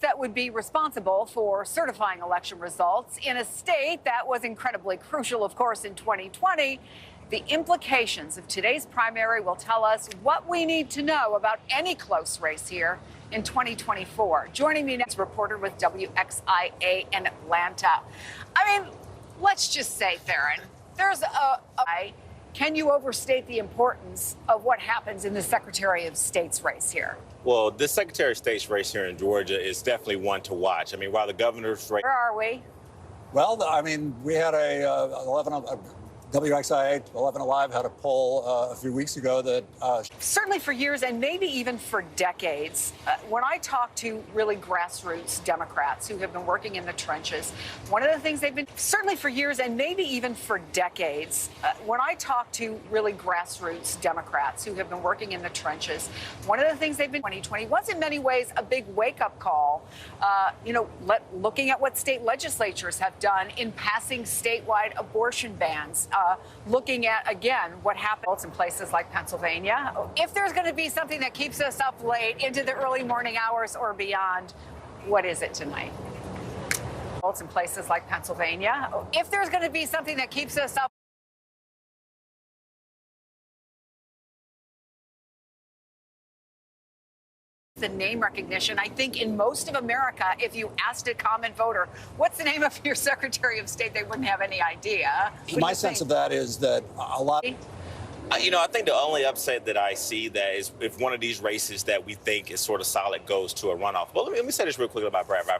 that would be responsible for certifying election results in a state that was incredibly crucial, of course, in 2020. The implications of today's primary will tell us what we need to know about any close race here in 2024. Joining me next, reporter with WXIA in Atlanta. I mean, let's just say, Theron, there's can you overstate the importance of what happens in the Secretary of State's race here? Well, this Secretary of State's race here in Georgia is definitely one to watch. I mean, while the governor's race... Where are we? Well, I mean, we had WXIA 11 Alive had a poll a few weeks ago that... Certainly for years and maybe even for decades, when I talk to really grassroots Democrats who have been working in the trenches, one of the things they've been... Certainly for years and maybe even for decades, when I talk to really grassroots Democrats who have been working in the trenches, one of the things they've been... 2020 was in many ways a big wake-up call, looking at what state legislatures have done in passing statewide abortion bans. Looking at, again, what happens in places like Pennsylvania. If there's going to be something that keeps us up late into the early morning hours or beyond, what is it tonight? In places like Pennsylvania. If there's going to be something that keeps us up the name recognition. I think in most of America, if you asked a common voter, what's the name of your Secretary of State, they wouldn't have any idea. My sense of that is that a lot... I think the only upset that I see that is if one of these races that we think is sort of solid goes to a runoff. Well, let me say this real quick about Brad Robertson.